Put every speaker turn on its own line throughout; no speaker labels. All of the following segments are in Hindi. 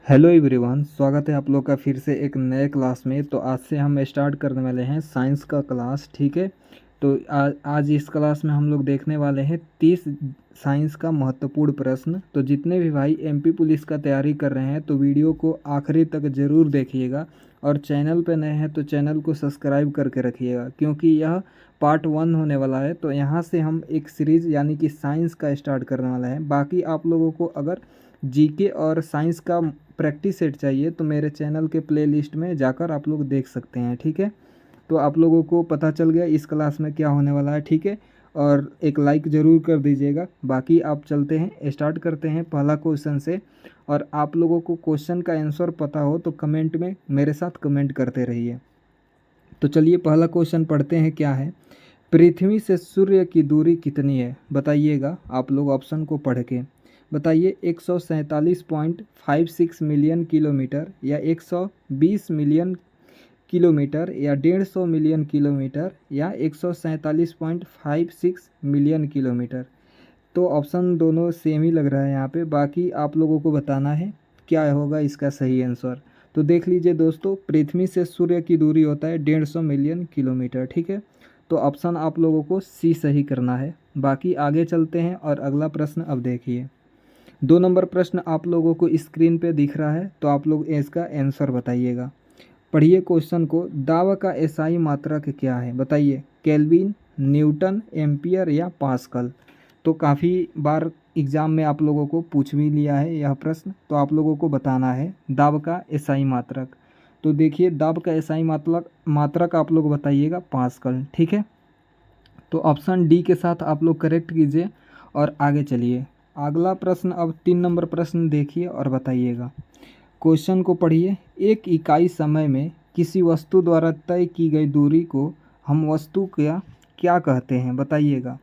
हेलो एवरीवन, स्वागत है आप लोग का फिर से एक नए क्लास में। तो आज से हम स्टार्ट करने वाले हैं साइंस का क्लास। ठीक है, तो आज इस क्लास में हम लोग देखने वाले हैं 30 साइंस का महत्वपूर्ण प्रश्न। तो जितने भी भाई एमपी पुलिस का तैयारी कर रहे हैं तो वीडियो को आखिरी तक ज़रूर देखिएगा, और चैनल पे नए हैं तो चैनल को सब्सक्राइब करके रखिएगा, क्योंकि यह पार्ट 1 होने वाला है। तो यहाँ से हम एक सीरीज़ यानी कि साइंस का स्टार्ट करने वाला है। बाकी आप लोगों को अगर जीके और साइंस का प्रैक्टिस सेट चाहिए तो मेरे चैनल के प्लेलिस्ट में जाकर आप लोग देख सकते हैं। ठीक है, तो आप लोगों को पता चल गया इस क्लास में क्या होने वाला है। ठीक है, और एक लाइक ज़रूर कर दीजिएगा। बाकी आप चलते हैं, स्टार्ट करते हैं पहला क्वेश्चन से। और आप लोगों को क्वेश्चन का आंसर पता हो तो कमेंट में मेरे साथ कमेंट करते रहिए। तो चलिए पहला क्वेश्चन पढ़ते हैं। क्या है? पृथ्वी से सूर्य की दूरी कितनी है? बताइएगा आप लोग ऑप्शन को पढ़ के। बताइए 147.56 मिलियन किलोमीटर, या 120 मिलियन किलोमीटर, या 150 मिलियन किलोमीटर, या 147.56 मिलियन किलोमीटर। तो ऑप्शन दोनों सेम ही लग रहा है यहाँ पे। बाकी आप लोगों को बताना है क्या होगा इसका सही आंसर। तो देख लीजिए दोस्तों, पृथ्वी से सूर्य की दूरी होता है 150 मिलियन किलोमीटर। ठीक है, तो ऑप्शन आप लोगों को सी सही करना है। बाकी आगे चलते हैं और अगला प्रश्न अब देखिए। 2 नंबर प्रश्न आप लोगों को स्क्रीन पे दिख रहा है, तो आप लोग इसका आंसर बताइएगा। पढ़िए क्वेश्चन को। दाब का एसआई मात्रक क्या है? बताइए, केल्विन, न्यूटन, एम्पियर, या पास्कल। तो काफ़ी बार एग्ज़ाम में आप लोगों को पूछ भी लिया है यह प्रश्न, तो आप लोगों को बताना है दाब का एसआई मात्रक। तो देखिए, दाब का एसआई मात्रक आप लोग बताइएगा पास्कल। ठीक है, तो ऑप्शन डी के साथ आप लोग करेक्ट कीजिए और आगे चलिए। अगला प्रश्न, अब 3 नंबर प्रश्न देखिए और बताइएगा। क्वेश्चन को पढ़िए। एक इकाई समय में किसी वस्तु द्वारा तय की गई दूरी को हम वस्तु का क्या कहते हैं? बताइएगा,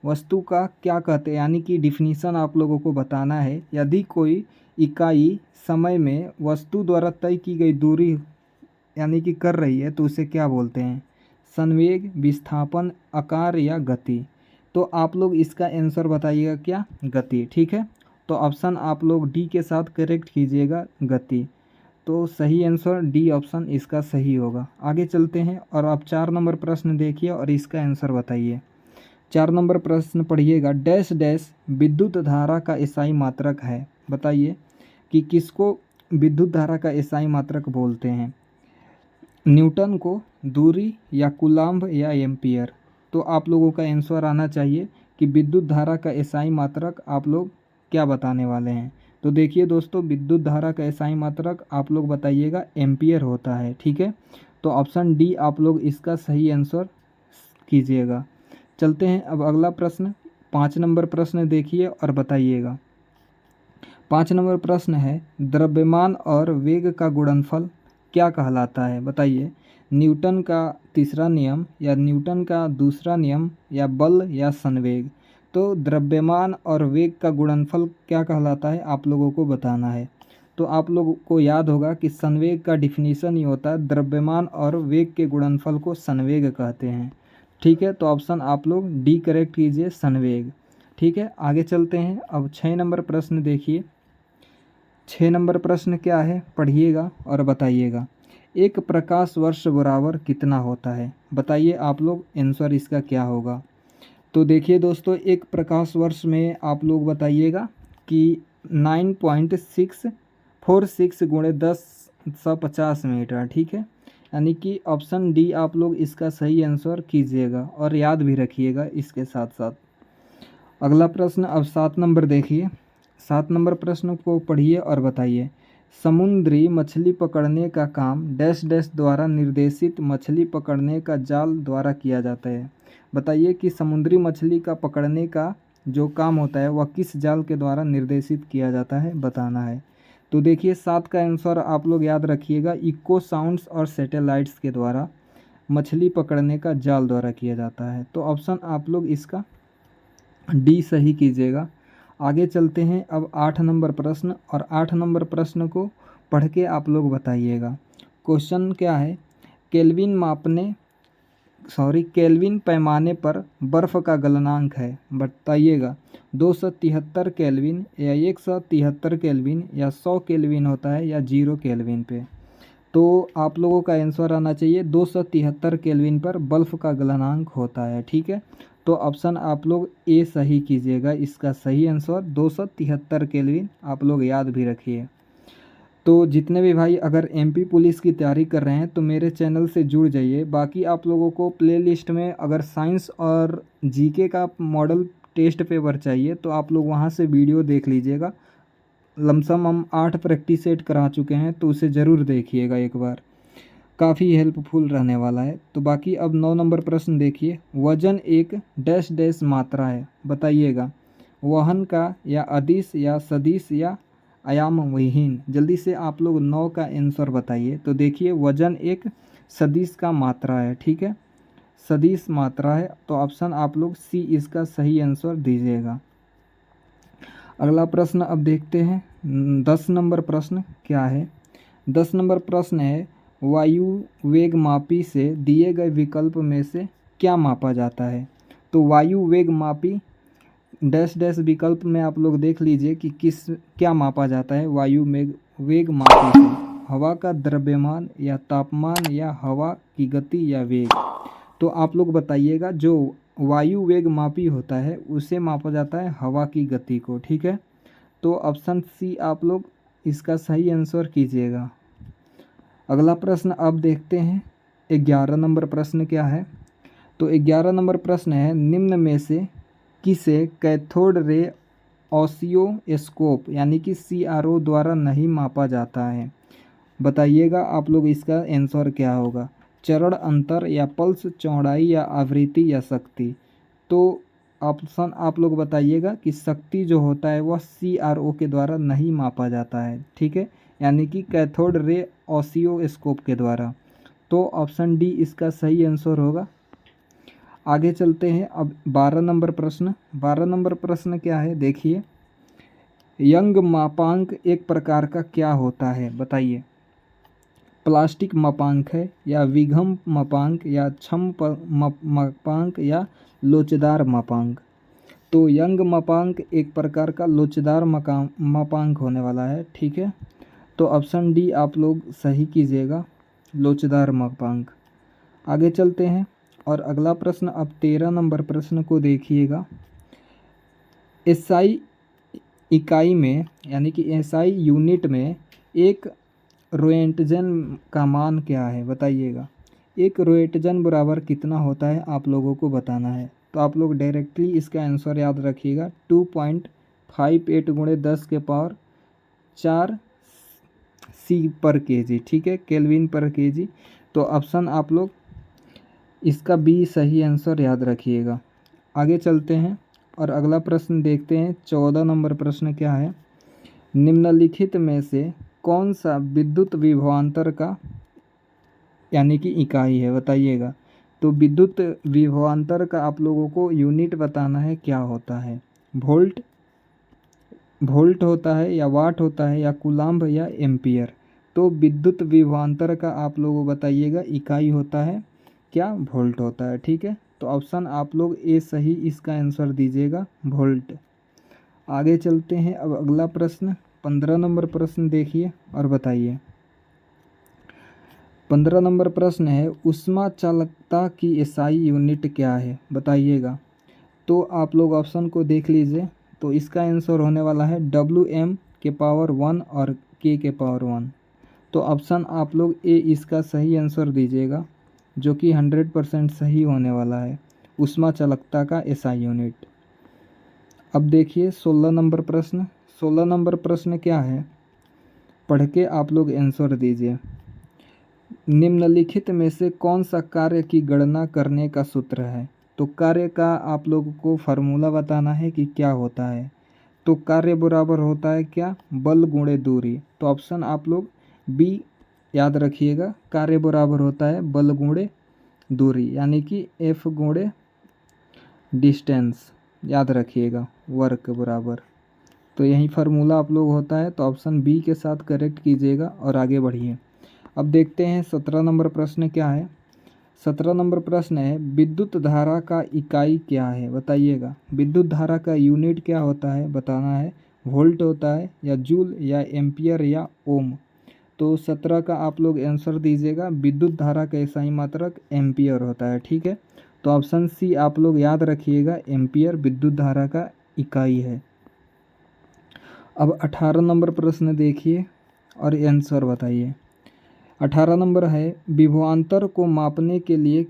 वस्तु का क्या कहते हैं, यानी कि डिफिनीसन आप लोगों को बताना है। यदि कोई इकाई समय में वस्तु द्वारा तय की गई दूरी यानी कि कर रही है तो उसे क्या बोलते हैं? संवेग, विस्थापन, आकार, या गति। तो आप लोग इसका आंसर बताइएगा क्या? गति। ठीक है, तो ऑप्शन आप लोग डी के साथ करेक्ट कीजिएगा, गति। तो सही आंसर डी ऑप्शन इसका सही होगा। आगे चलते हैं और आप 4 नंबर प्रश्न देखिए और इसका आंसर बताइए। 4 नंबर प्रश्न पढ़िएगा। डैश डैश विद्युत धारा का एसआई मात्रक है। बताइए कि किसको विद्युत धारा का एसआई मात्रक बोलते हैं? न्यूटन को, दूरी, या कूलम्ब, या एम्पियर। तो आप लोगों का आंसर आना चाहिए कि विद्युत धारा का एसआई मात्रक आप लोग क्या बताने वाले हैं। तो देखिए दोस्तों, विद्युत धारा का एसआई मात्रक आप लोग बताइएगा एम्पियर होता है। ठीक है, तो ऑप्शन डी आप लोग इसका सही आंसर कीजिएगा। चलते हैं अब अगला प्रश्न। 5 नंबर प्रश्न देखिए और बताइएगा। 5 नंबर प्रश्न है, द्रव्यमान और वेग का गुणनफल क्या कहलाता है? बताइए, न्यूटन का तीसरा नियम, या न्यूटन का दूसरा नियम, या बल, या संवेग। तो द्रव्यमान और वेग का गुणनफल क्या कहलाता है आप लोगों को बताना है। तो आप लोगों को याद होगा कि संवेग का डिफिनीसन ही होता है द्रव्यमान और वेग के गुणनफल को संवेग कहते हैं। ठीक है, तो ऑप्शन आप लोग डी करेक्ट कीजिए, संवेग। ठीक है, आगे चलते हैं। अब 6 नंबर प्रश्न देखिए। 6 नंबर प्रश्न क्या है? पढ़िएगा और बताइएगा। एक प्रकाश वर्ष बराबर कितना होता है? बताइए आप लोग आंसर इसका क्या होगा। तो देखिए दोस्तों, एक प्रकाश वर्ष में आप लोग बताइएगा कि 9.646 गुणे 10⁻50 मीटर। ठीक है, यानी कि ऑप्शन डी आप लोग इसका सही आंसर कीजिएगा और याद भी रखिएगा इसके साथ साथ। अगला प्रश्न, अब 7 नंबर देखिए। 7 नंबर प्रश्न को पढ़िए और बताइए। समुद्री मछली पकड़ने का काम डैश डैश द्वारा निर्देशित मछली पकड़ने का जाल द्वारा किया जाता है। बताइए कि समुद्री मछली का पकड़ने का जो काम होता है वह किस जाल के द्वारा निर्देशित किया जाता है, बताना है। तो देखिए, 7 का आंसर आप लोग याद रखिएगा, इको साउंड्स और सैटेलाइट्स के द्वारा मछली पकड़ने का जाल द्वारा किया जाता है। तो ऑप्शन आप लोग इसका डी सही कीजिएगा। आगे चलते हैं अब 8 नंबर प्रश्न, और 8 नंबर प्रश्न को पढ़ के आप लोग बताइएगा। क्वेश्चन क्या है? केल्विन मापने केल्विन पैमाने पर बर्फ़ का गलनांक है, बताइएगा। 273 केल्विन या 173 केल्विन या 100 केल्विन होता है या 0 केल्विन पे। तो आप लोगों का आंसर आना चाहिए 273 केल्विन पर बर्फ़ का गलनांक होता है, ठीक है। तो ऑप्शन आप लोग ए सही कीजिएगा, इसका सही आंसर 273 केल्विन आप लोग याद भी रखिए। तो जितने भी भाई अगर एमपी पुलिस की तैयारी कर रहे हैं तो मेरे चैनल से जुड़ जाइए। बाकी आप लोगों को प्लेलिस्ट में अगर साइंस और जीके का मॉडल टेस्ट पेपर चाहिए तो आप लोग वहां से वीडियो देख लीजिएगा। लमसम हम 8 प्रैक्टिस सेट करा चुके हैं, तो उसे ज़रूर देखिएगा एक बार, काफ़ी हेल्पफुल रहने वाला है। तो बाकी अब 9 नंबर प्रश्न देखिए। वजन एक डैश डैश मात्रा है, बताइएगा। वहन का या अदिश या सदिश या आयाम विहीन। जल्दी से आप लोग 9 का आंसर बताइए। तो देखिए वजन एक सदिश का मात्रा है, ठीक है, सदिश मात्रा है। तो ऑप्शन आप लोग सी इसका सही आंसर दीजिएगा। अगला प्रश्न अब देखते हैं 10 नंबर प्रश्न क्या है। 10 नंबर प्रश्न है वायु वेग मापी से दिए गए विकल्प में से क्या मापा जाता है। तो वायु वेग मापी डैश डैश विकल्प में आप लोग देख लीजिए कि क्या मापा जाता है। वायु वेग मापी से हवा का द्रव्यमान या तापमान या हवा की गति या वेग। तो आप लोग बताइएगा, जो वायु वेग मापी होता है उसे मापा जाता है हवा की गति को, ठीक है। तो ऑप्शन सी आप लोग इसका सही आंसर कीजिएगा। अगला प्रश्न अब देखते हैं 11 नंबर प्रश्न क्या है। तो 11 नंबर प्रश्न है निम्न में से किसे कैथोड रे ऑसियोस्कोप यानी कि CRO द्वारा नहीं मापा जाता है, बताइएगा आप लोग इसका आंसर क्या होगा। चरण अंतर या पल्स चौड़ाई या आवृत्ति या शक्ति। तो ऑप्शन आप लोग बताइएगा कि शक्ति जो होता है वह CRO के द्वारा नहीं मापा जाता है, ठीक है, यानी कि कैथोड रे ऑसियोस्कोप के द्वारा। तो ऑप्शन डी इसका सही आंसर होगा। आगे चलते हैं अब 12 नंबर प्रश्न। 12 नंबर प्रश्न क्या है देखिए। यंग मापांक एक प्रकार का क्या होता है, बताइए। प्लास्टिक मापांक है या विघम मापांक या छम मापांक या लोचदार मापांक। तो यंग मापांक एक प्रकार का लोचदार मापांक होने वाला है, ठीक है। तो ऑप्शन डी आप लोग सही कीजिएगा, लोचदार मापांक। आगे चलते हैं और अगला प्रश्न अब 13 नंबर प्रश्न को देखिएगा। एसआई इकाई में यानी कि एसआई यूनिट में एक रोएंटजन का मान क्या है, बताइएगा। एक रोएंटजन बराबर कितना होता है आप लोगों को बताना है। तो आप लोग डायरेक्टली इसका आंसर याद रखिएगा 2.58 × 10 के पावर 4 सी पर केजी, ठीक है, केल्विन पर केजी। तो ऑप्शन आप लोग इसका बी सही आंसर याद रखिएगा। आगे चलते हैं और अगला प्रश्न देखते हैं। 14 नंबर प्रश्न क्या है। निम्नलिखित में से कौन सा विद्युत विभवांतर का यानी कि इकाई है, बताइएगा। तो विद्युत विभवांतर का आप लोगों को यूनिट बताना है, क्या होता है। वोल्ट होता है या वाट होता है या कूलम्ब या एम्पियर। तो विद्युत विभवांतर का आप लोगों बताइएगा इकाई होता है क्या, वोल्ट होता है, ठीक है। तो ऑप्शन आप लोग ए सही इसका आंसर दीजिएगा, वोल्ट। आगे चलते हैं अब अगला प्रश्न 15 नंबर प्रश्न देखिए और बताइए। 15 नंबर प्रश्न है ऊष्मा चालकता की एसआई यूनिट क्या है, बताइएगा। तो आप लोग ऑप्शन को देख लीजिए। तो इसका आंसर होने वाला है WM के पावर 1 और K के पावर 1। तो ऑप्शन आप लोग ए इसका सही आंसर दीजिएगा, जो कि 100% सही होने वाला है, ऊष्मा चालकता का एसआई यूनिट। अब देखिए 16 नंबर प्रश्न। 16 नंबर प्रश्न क्या है, पढ़ के आप लोग आंसर दीजिए। निम्नलिखित में से कौन सा कार्य की गणना करने का सूत्र है। तो कार्य का आप लोगों को फार्मूला बताना है कि क्या होता है। तो कार्य बराबर होता है क्या, बल गुणे दूरी। तो ऑप्शन आप लोग बी याद रखिएगा, कार्य बराबर होता है बल गुणे दूरी, यानी कि F गुणे डिस्टेंस, याद रखिएगा, वर्क बराबर। तो यही फार्मूला आप लोग होता है। तो ऑप्शन बी के साथ करेक्ट कीजिएगा और आगे बढ़िए। अब देखते हैं 17 नंबर प्रश्न क्या है। 17 नंबर प्रश्न है, विद्युत धारा का इकाई क्या है, बताइएगा। विद्युत धारा का यूनिट क्या होता है, बताना है। वोल्ट होता है या जूल या एम्पियर या ओम। तो 17 का आप लोग आंसर दीजिएगा। विद्युत धारा का इकाई मात्रक एम्पियर होता है, ठीक है। तो ऑप्शन सी आप लोग याद रखिएगा, एम्पियर विद्युत धारा का इकाई है। अब 18 नंबर प्रश्न देखिए और आंसर बताइए। 18 नंबर है, विभवांतर को मापने के लिए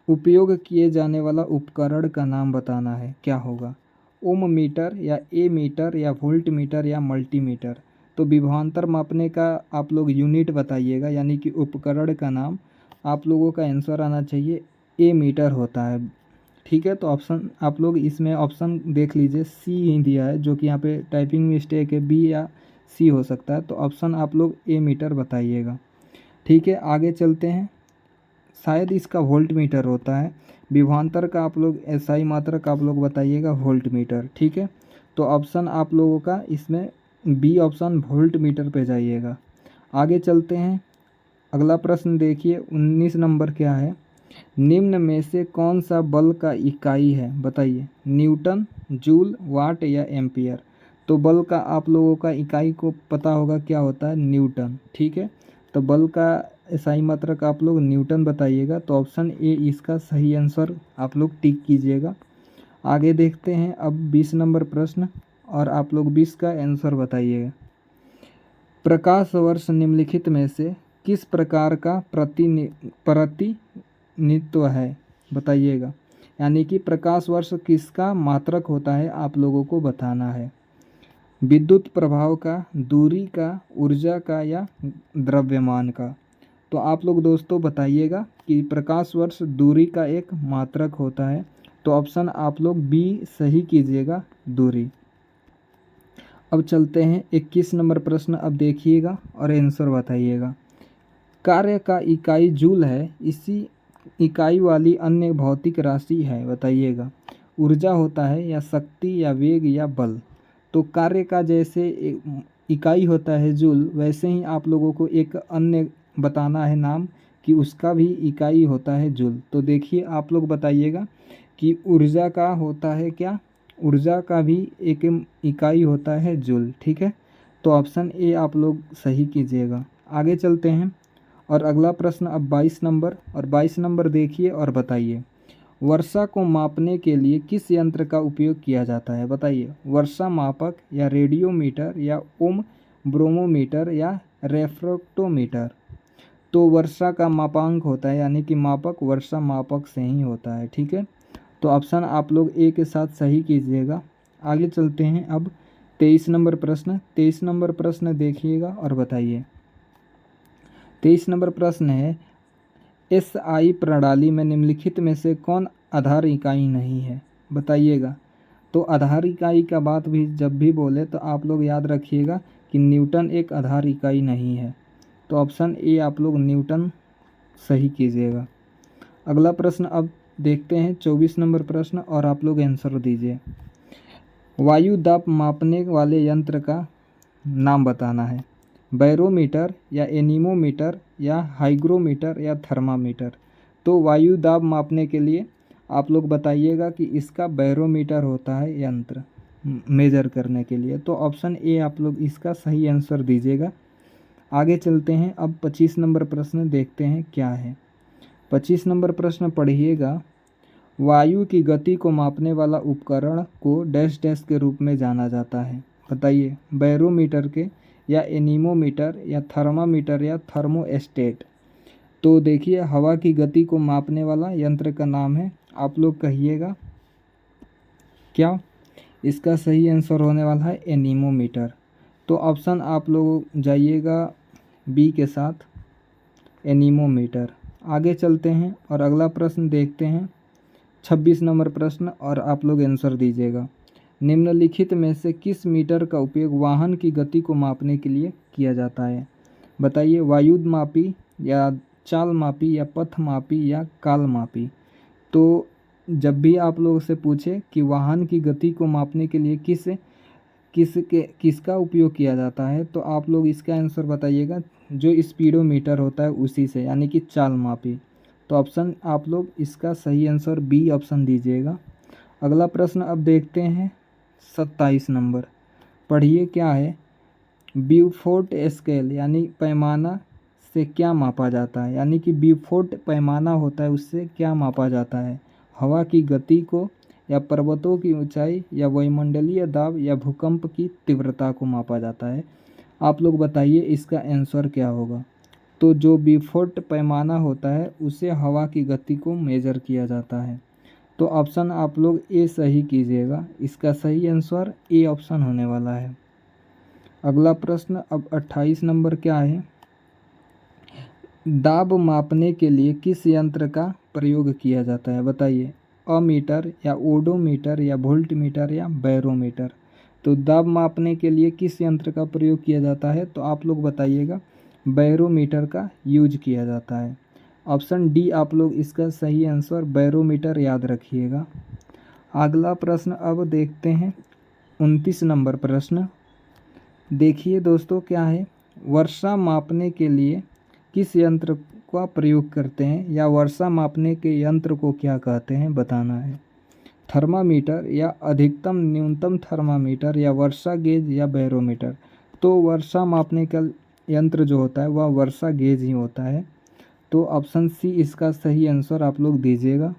उपयोग किए जाने वाला उपकरण का नाम बताना है, क्या होगा। ओम मीटर या ए मीटर या वोल्ट मीटर या मल्टीमीटर। तो विभवांतर मापने का आप लोग यूनिट बताइएगा, यानी कि उपकरण का नाम। आप लोगों का आंसर आना चाहिए ए मीटर होता है, ठीक है। तो ऑप्शन आप लोग इसमें ऑप्शन देख लीजिए, सी ही दिया है, जो कि यहाँ पे टाइपिंग मिस्टेक है, बी या सी हो सकता है। तो ऑप्शन आप लोग ए मीटर बताइएगा, ठीक है। आगे चलते हैं, शायद इसका वोल्ट मीटर होता है। विभवांतर का आप लोग एसआई मात्रक आप लोग बताइएगा, वोल्ट मीटर, ठीक है। तो ऑप्शन आप लोगों का इसमें बी ऑप्शन, वोल्ट मीटर पे जाइएगा। आगे चलते हैं, अगला प्रश्न देखिए। 19 नंबर क्या है, निम्न में से कौन सा बल का इकाई है, बताइए। न्यूटन, जूल, वाट या एम्पियर। तो बल का आप लोगों का इकाई को पता होगा क्या होता है, न्यूटन, ठीक है। तो बल का एसआई मात्रक आप लोग न्यूटन बताइएगा। तो ऑप्शन ए इसका सही आंसर आप लोग टिक कीजिएगा। आगे देखते हैं अब 20 नंबर प्रश्न, और आप लोग 20 का आंसर बताइएगा। प्रकाश वर्ष निम्नलिखित में से किस प्रकार का प्रतिनिधित्व है, बताइएगा। यानी कि प्रकाश वर्ष किसका मात्रक होता है, आप लोगों को बताना है। विद्युत प्रभाव का, दूरी का, ऊर्जा का या द्रव्यमान का। तो आप लोग दोस्तों बताइएगा कि प्रकाश वर्ष दूरी का एक मात्रक होता है। तो ऑप्शन आप लोग बी सही कीजिएगा, दूरी। अब चलते हैं 21 नंबर प्रश्न, अब देखिएगा और आंसर बताइएगा। कार्य का इकाई जूल है, इसी इकाई वाली अन्य भौतिक राशि है, बताइएगा। ऊर्जा होता है या शक्ति या वेग या बल। तो कार्य का जैसे इकाई होता है जूल, वैसे ही आप लोगों को एक अन्य बताना है नाम, कि उसका भी इकाई होता है जूल। तो देखिए आप लोग बताइएगा कि ऊर्जा का होता है क्या, ऊर्जा का भी एक इकाई होता है जूल, ठीक है। तो ऑप्शन ए आप लोग सही कीजिएगा। आगे चलते हैं, और अगला प्रश्न अब 22 नंबर, और 22 नंबर देखिए और बताइए। वर्षा को मापने के लिए किस यंत्र का उपयोग किया जाता है, बताइए। वर्षा मापक या रेडियोमीटर या ओम ब्रोमोमीटर या रेफ्रेक्टोमीटर। तो वर्षा का मापांक होता है, यानी कि मापक वर्षा मापक से ही होता है, ठीक है। तो ऑप्शन आप लोग ए के साथ सही कीजिएगा। आगे चलते हैं अब 23 नंबर प्रश्न। 23 नंबर प्रश्न देखिएगा और बताइए। 23 नंबर प्रश्न है, एसआई प्रणाली में निम्नलिखित में से कौन आधार इकाई नहीं है, बताइएगा। तो आधार इकाई का बात भी जब भी बोले तो आप लोग याद रखिएगा कि न्यूटन एक आधार इकाई नहीं है। तो ऑप्शन ए आप लोग न्यूटन सही कीजिएगा। अगला प्रश्न अब देखते हैं 24 नंबर प्रश्न, और आप लोग आंसर दीजिए। वायु दाब मापने वाले यंत्र का नाम बताना है। बैरोमीटर या एनीमोमीटर या हाइग्रोमीटर या थर्मामीटर। तो वायु दाब मापने के लिए आप लोग बताइएगा कि इसका बैरोमीटर होता है यंत्र, मेजर करने के लिए। तो ऑप्शन ए आप लोग इसका सही आंसर दीजिएगा। आगे चलते हैं, अब 25 नंबर प्रश्न देखते हैं क्या है। 25 नंबर प्रश्न पढ़िएगा। वायु की गति को मापने वाला उपकरण को डैश डैश के रूप में जाना जाता है, बताइए। बैरोमीटर के, या एनीमोमीटर या थर्मामीटर या थर्मोस्टेट। तो देखिए हवा की गति को मापने वाला यंत्र का नाम है, आप लोग कहिएगा क्या। इसका सही आंसर होने वाला है एनीमोमीटर। तो ऑप्शन आप लोग जाइएगा बी के साथ, एनीमोमीटर। आगे चलते हैं और अगला प्रश्न देखते हैं 26 नंबर प्रश्न, और आप लोग आंसर दीजिएगा। निम्नलिखित में से किस मीटर का उपयोग वाहन की गति को मापने के लिए किया जाता है, बताइए। वायुमापी या चाल मापी या पथ मापी या काल मापी। तो जब भी आप लोगों से पूछे कि वाहन की गति को मापने के लिए किसका उपयोग किया जाता है, तो आप लोग इसका आंसर बताइएगा, जो स्पीडोमीटर होता है उसी से, यानी कि चाल मापी। तो ऑप्शन आप लोग इसका सही आंसर बी ऑप्शन दीजिएगा। अगला प्रश्न अब देखते हैं 27 नंबर। पढ़िए क्या है। ब्यूफोर्ट स्केल यानी पैमाना से क्या मापा जाता है, यानी कि ब्यूफोर्ट पैमाना होता है, उससे क्या मापा जाता है। हवा की गति को, या पर्वतों की ऊंचाई, या वायुमंडलीय दाब, या भूकंप की तीव्रता को मापा जाता है। आप लोग बताइए इसका आंसर क्या होगा। तो जो ब्यूफोर्ट पैमाना होता है उसे हवा की गति को मेजर किया जाता है। तो ऑप्शन आप लोग ए सही कीजिएगा। इसका सही आंसर ए ऑप्शन होने वाला है। अगला प्रश्न अब 28 नंबर क्या है। दाब मापने के लिए किस यंत्र का प्रयोग किया जाता है, बताइए। अमीटर, या ओडोमीटर, या वोल्टमीटर, या बैरोमीटर। तो दाब मापने के लिए किस यंत्र का प्रयोग किया जाता है, तो आप लोग बताइएगा बैरोमीटर का यूज किया जाता है। ऑप्शन डी आप लोग इसका सही आंसर बैरोमीटर याद रखिएगा। अगला प्रश्न अब देखते हैं 29 नंबर प्रश्न। देखिए दोस्तों क्या है। वर्षा मापने के लिए किस यंत्र का प्रयोग करते हैं, या वर्षा मापने के यंत्र को क्या कहते हैं बताना है। थर्मामीटर, या अधिकतम न्यूनतम थर्मामीटर, या वर्षा गेज, या बैरोमीटर। तो वर्षा मापने का यंत्र जो होता है वह वर्षा गेज ही होता है। तो ऑप्शन सी इसका सही आंसर आप लोग दीजिएगा।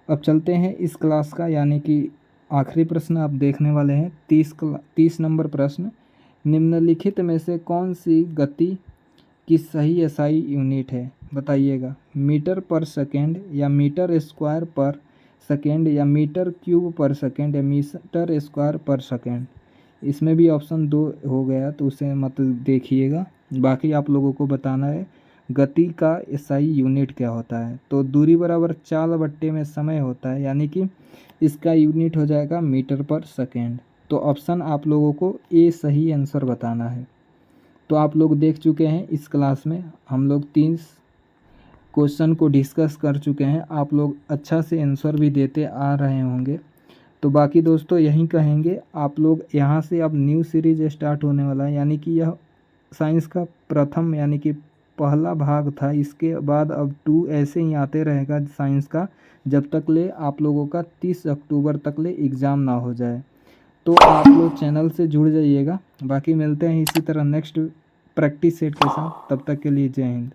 अब चलते हैं इस क्लास का यानी कि आखिरी प्रश्न आप देखने वाले हैं 30 नंबर प्रश्न। निम्नलिखित में से कौन सी गति की सही एसआई यूनिट है, बताइएगा। मीटर पर सेकेंड, या मीटर स्क्वायर पर सेकेंड, या मीटर क्यूब पर सेकेंड, या मीटर स्क्वायर पर सेकेंड। इसमें भी ऑप्शन 2 हो गया तो उसे मतलब देखिएगा। बाकी आप लोगों को बताना है गति का एसआई यूनिट क्या होता है। तो दूरी बराबर चाल बट्टे में समय होता है, यानी कि इसका यूनिट हो जाएगा मीटर पर सेकेंड। तो ऑप्शन आप लोगों को ए सही आंसर बताना है। तो आप लोग देख चुके हैं इस क्लास में हम लोग 3 क्वेश्चन को डिस्कस कर चुके हैं। आप लोग अच्छा से आंसर भी देते आ रहे होंगे। तो बाकी दोस्तों यही कहेंगे, आप लोग यहाँ से अब न्यू सीरीज स्टार्ट होने वाला है, यानी कि यह साइंस का प्रथम यानी कि पहला भाग था। इसके बाद अब 2 ऐसे ही आते रहेगा साइंस का, जब तक ले आप लोगों का 30 अक्टूबर तक ले एग्ज़ाम ना हो जाए। तो आप लोग चैनल से जुड़ जाइएगा। बाकी मिलते हैं इसी तरह नेक्स्ट प्रैक्टिस सेट के साथ। तब तक के लिए जय हिंद।